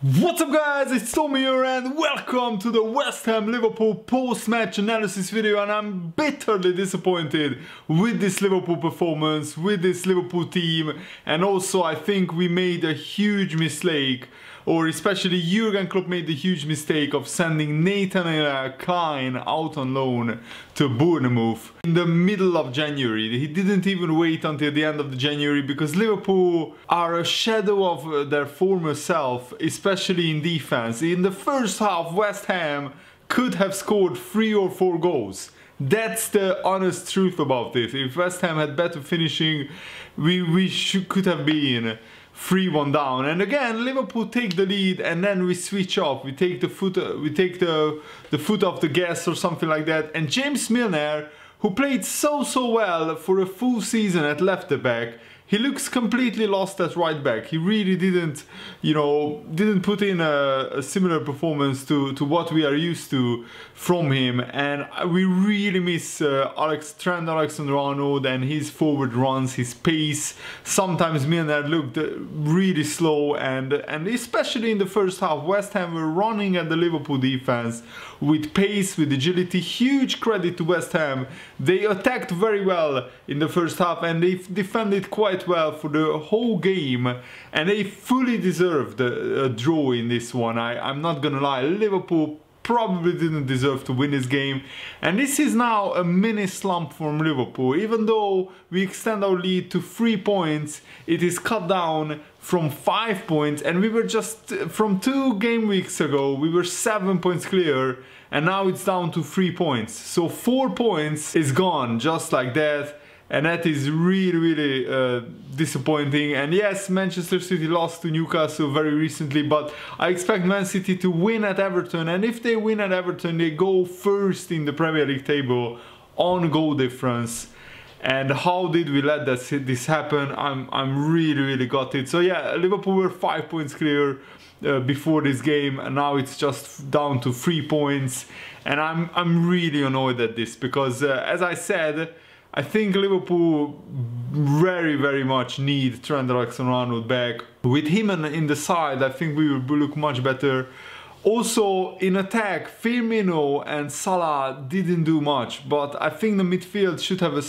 What's up guys, it's Tommy here and welcome to the West Ham Liverpool post-match analysis video, and I'm bitterly disappointed with this Liverpool performance, with this Liverpool team, and also I think we made a huge mistake, or especially Jurgen Klopp made the huge mistake of sending Nathaniel Klein out on loan to Bournemouth in the middle of January. He didn't even wait until the end of the January because Liverpool are a shadow of their former self, especially in defense. In the first half, West Ham could have scored 3 or 4 goals. That's the honest truth about this. If West Ham had better finishing, we could have been 3-1 down, and again Liverpool take the lead and then we switch off. We take the foot off the gas or something like that, and James Milner, who played so well for a full season at left back, he looks completely lost at right back. He really didn't put in a similar performance to what we are used to from him, and we really miss Trent Alexander-Arnold and his forward runs, his pace. Sometimes Milner looked really slow, and especially in the first half, West Ham were running at the Liverpool defense with pace, with agility. Huge credit to West Ham. They attacked very well in the first half and they defended quite well for the whole game, and they fully deserved a draw in this one. I'm not gonna lie, Liverpool probably didn't deserve to win this game, and this is now a mini slump from Liverpool. Even though we extend our lead to 3 points, it is cut down from 5 points, and we were just from 2 game weeks ago we were 7 points clear, and now it's down to 3 points. So 4 points is gone just like that, and that is really disappointing. And yes, Manchester City lost to Newcastle very recently, but I expect Man City to win at Everton, and if they win at Everton they go first in the Premier League table on goal difference. And how did we let this happen? I'm really gutted. So yeah, Liverpool were 5 points clear before this game, and now it's just down to 3 points, and I'm really annoyed at this because as I said, I think Liverpool very much need Trent Alexander-Arnold back. With him in the side, I think we will look much better. Also in attack, Firmino and Salah didn't do much, but I think the midfield should have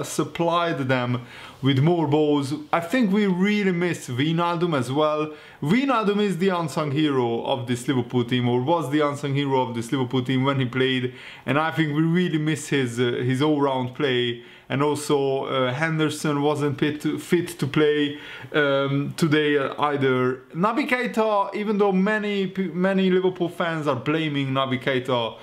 supplied them with more balls. I think we really miss Wijnaldum as well. Wijnaldum is the unsung hero of this Liverpool team, or was the unsung hero of this Liverpool team when he played, and I think we really miss his all-round play. And also Henderson wasn't fit to play today either. Naby Keita, even though many Liverpool fans are blaming Naby Keita,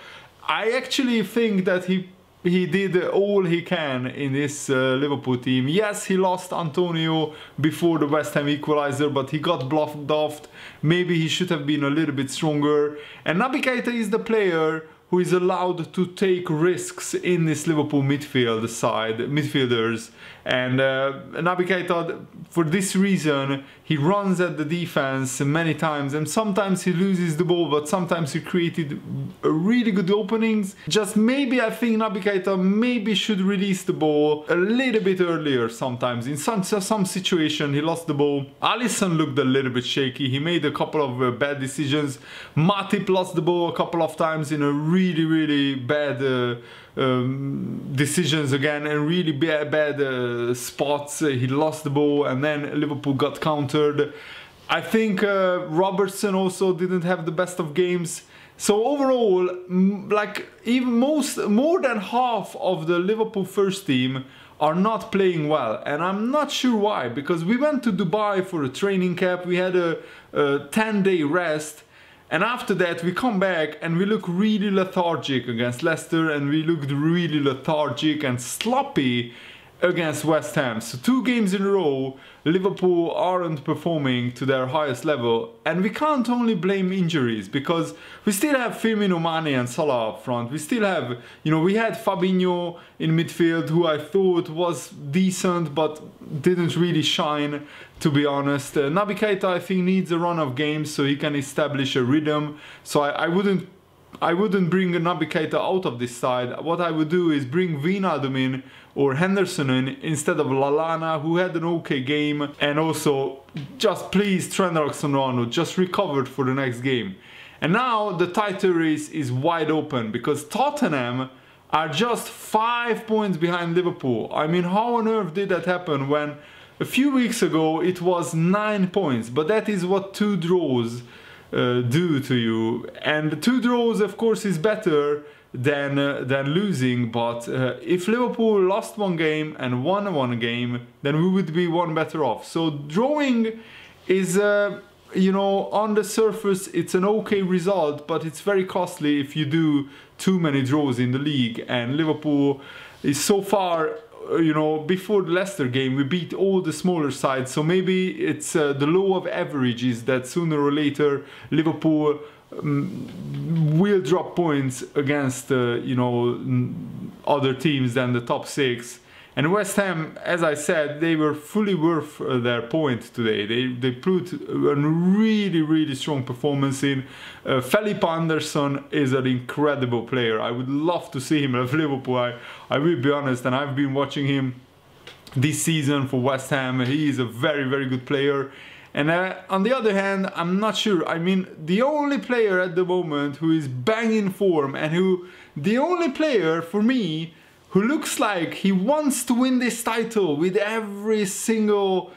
I actually think that he did all he can in this Liverpool team. Yes, he lost Antonio before the West Ham equalizer, but he got bluffed off. Maybe he should have been a little bit stronger. And Naby Keita is the player who is allowed to take risks in this Liverpool midfielders. And Naby Keita, for this reason, he runs at the defense many times, and sometimes he loses the ball, but sometimes he created really good openings. Just maybe I think Naby Keita maybe should release the ball a little bit earlier sometimes. In some situation he lost the ball. Alisson looked a little bit shaky. He made a couple of bad decisions. Matip lost the ball a couple of times in a really bad decisions again, and really bad spots. He lost the ball and then Liverpool got countered. I think Robertson also didn't have the best of games. So overall, like even more than half of the Liverpool first team are not playing well, and I'm not sure why, because we went to Dubai for a training camp, we had a 10-day rest, and after that we come back and we look really lethargic against Leicester, and we looked really lethargic and sloppy against West Ham. So 2 games in a row Liverpool aren't performing to their highest level, and we can't only blame injuries, because we still have Firmino, Mane and Salah up front. We still have, we had Fabinho in midfield, who I thought was decent but didn't really shine, to be honest. Naby Keita I think needs a run of games so he can establish a rhythm. So I wouldn't bring Naby Keita out of this side. What I would do is bring Wijnaldum in or Henderson instead of Lallana, who had an okay game, and also just please Trent Alexander-Arnold just recovered for the next game. And now the title race is wide open because Tottenham are just 5 points behind Liverpool. I mean, how on earth did that happen when a few weeks ago it was 9 points? But that is what 2 draws do to you. And 2 draws, of course, is better than losing. But if Liverpool lost 1 game and won 1 game, then we would be 1 better off. So drawing is you know, on the surface it's an okay result, but it's very costly if you do too many draws in the league. And Liverpool is so far, you know, before the Leicester game we beat all the smaller sides, so maybe it's the law of averages that sooner or later Liverpool will drop points against you know, other teams than the top 6. And West Ham, as I said, they were fully worth their point today. They put a really strong performance in. Felipe Anderson is an incredible player. I would love to see him at Liverpool. I will be honest, and I've been watching him this season for West Ham. He is a very good player. And on the other hand, I'm not sure. I mean, the only player at the moment who is banging form, and the only player for me who looks like he wants to win this title with every single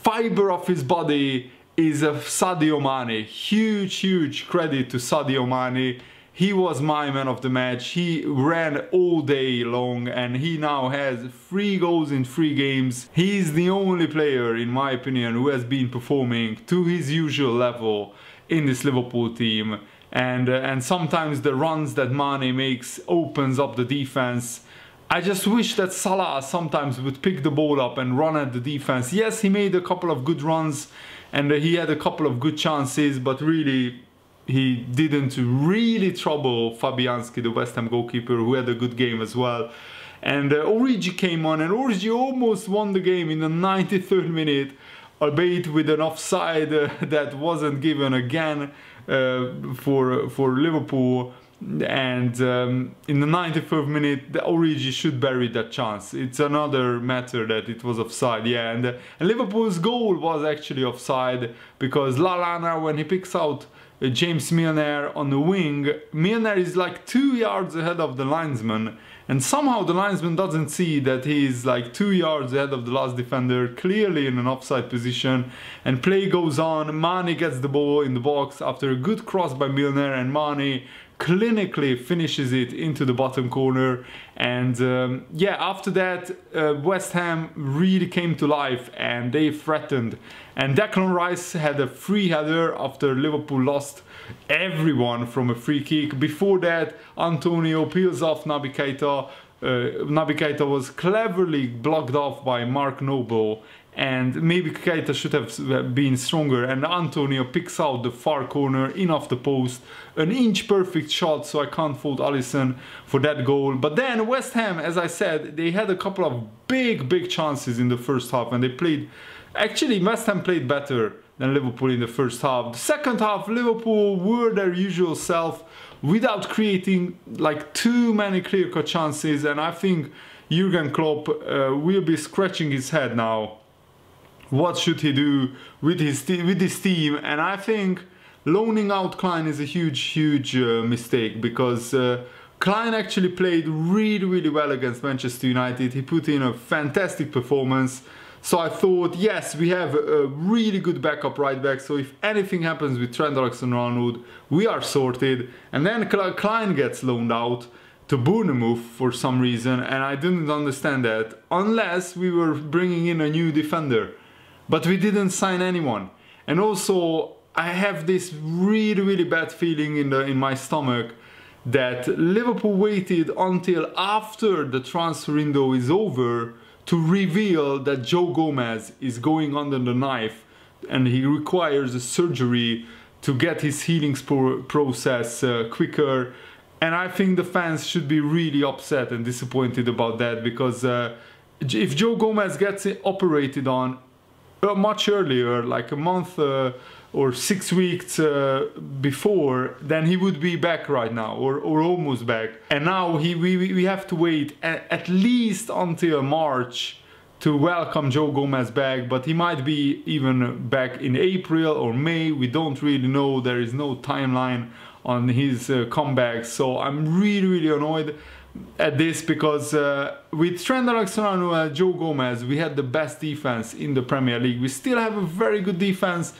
fiber of his body, is Sadio Mane. Huge credit to Sadio Mane. He was my man of the match. He ran all day long and he now has 3 goals in 3 games. He's the only player, in my opinion, who has been performing to his usual level in this Liverpool team. And sometimes the runs that Mane makes opens up the defense. I just wish that Salah sometimes would pick the ball up and run at the defense. Yes, he made a couple of good runs and he had a couple of good chances, but really he didn't really trouble Fabianski, the West Ham goalkeeper, who had a good game as well. And Origi came on, and Origi almost won the game in the 93rd minute, albeit with an offside that wasn't given again for Liverpool. And in the 94th minute, the Origi should bury that chance. It's another matter that it was offside, yeah. And Liverpool's goal was actually offside because Lallana, when he picks out James Milner on the wing, Milner is like 2 yards ahead of the linesman, and somehow the linesman doesn't see that he's like 2 yards ahead of the last defender, clearly in an offside position, and play goes on. Mane gets the ball in the box after a good cross by Milner, and Mane clinically finishes it into the bottom corner. And yeah, after that West Ham really came to life and they threatened, and Declan Rice had a free header after Liverpool lost everyone from a free kick. Before that, Antonio peels off Naby Keita. Naby Keita was cleverly blocked off by Mark Noble, and maybe Keita should have been stronger, and Antonio picks out the far corner in off the post, an inch perfect shot, so I can't fault Alisson for that goal. But then West Ham, as I said, they had a couple of big chances in the first half, and they played, actually West Ham played better than Liverpool in the first half. The second half, Liverpool were their usual self without creating like too many clear-cut chances, and I think Jurgen Klopp will be scratching his head now. What should he do with this team? And I think loaning out Klein is a huge mistake, because Klein actually played really well against Manchester United. He put in a fantastic performance. So I thought, yes, we have a really good backup right back, so if anything happens with Trent Alexander-Arnold, we are sorted. And then Klein gets loaned out to Bournemouth for some reason, and I didn't understand that, unless we were bringing in a new defender. But we didn't sign anyone. And also, I have this really bad feeling in my stomach that Liverpool waited until after the transfer window is over to reveal that Joe Gomez is going under the knife and he requires a surgery to get his healing process quicker. And I think the fans should be really upset and disappointed about that, because if Joe Gomez gets operated on, much earlier, like a month or 6 weeks before, then he would be back right now, or almost back. And now we have to wait at least until March to welcome Joe Gomez back, but he might be even back in April or May. We don't really know. There is no timeline on his comeback, so I'm really annoyed at this, because with Trent Alexander-Arnold and Joe Gomez, we had the best defense in the Premier League. We still have a very good defense,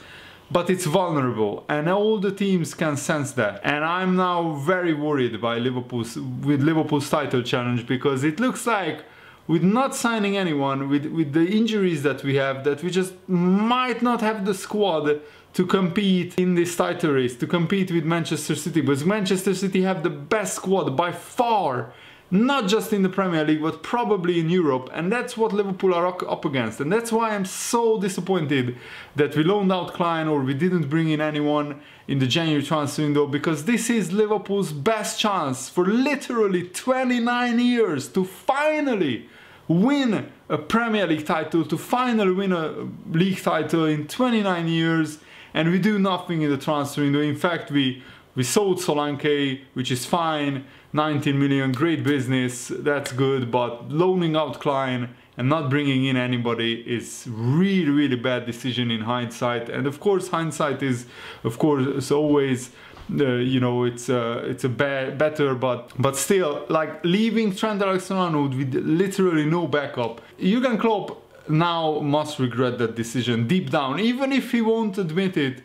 but it's vulnerable, and all the teams can sense that. And I'm now very worried by Liverpool's title challenge, because it looks like, with not signing anyone, with the injuries that we have, that we just might not have the squad to compete in this title race, to compete with Manchester City. Because Manchester City have the best squad by far, not just in the Premier League, but probably in Europe. And that's what Liverpool are up against. And that's why I'm so disappointed that we loaned out Klein, or we didn't bring in anyone in the January transfer window, because this is Liverpool's best chance for literally 29 years to finally win a Premier League title, to finally win a league title in 29 years. And we do nothing in the transfer window. In fact, we sold Solanke, which is fine, 19 million, great business, that's good. But loaning out Klein and not bringing in anybody is really bad decision in hindsight. And of course, hindsight is, of course, always, you know, it's a better, but still, like, leaving Trent Alexander-Arnold with literally no backup. Jurgen Klopp now must regret that decision deep down, even if he won't admit it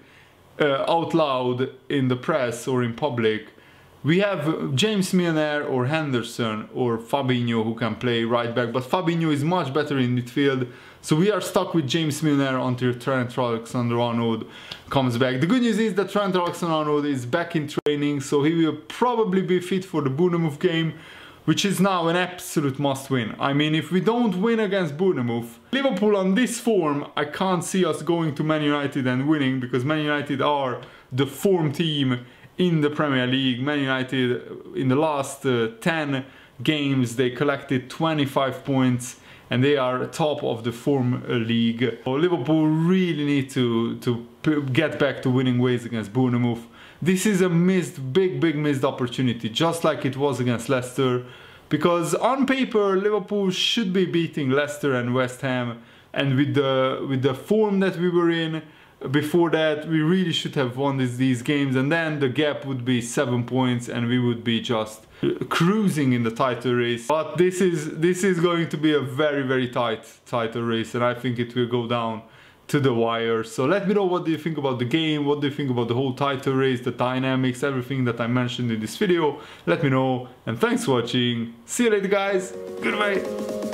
out loud in the press or in public. We have James Milner or Henderson or Fabinho who can play right back, but Fabinho is much better in midfield, so we are stuck with James Milner until Trent Alexander-Arnold comes back. The good news is that Trent Alexander-Arnold is back in training, so he will probably be fit for the Bournemouth game, which is now an absolute must-win. I mean, if we don't win against Bournemouth, Liverpool on this form, I can't see us going to Man United and winning, because Man United are the form team in the Premier League. Man United, in the last 10 games, they collected 25 points, and they are top of the form league. So Liverpool really need to get back to winning ways against Bournemouth. This is a big missed opportunity, just like it was against Leicester, because on paper Liverpool should be beating Leicester and West Ham, and with the form that we were in before that, we really should have won these games, and then the gap would be 7 points and we would be just cruising in the title race. But this is going to be a very tight title race, and I think it will go down to the wire. So let me know, what do you think about the game, what do you think about the whole title race, the dynamics, everything that I mentioned in this video. Let me know, and thanks for watching. See you later, guys. Goodbye.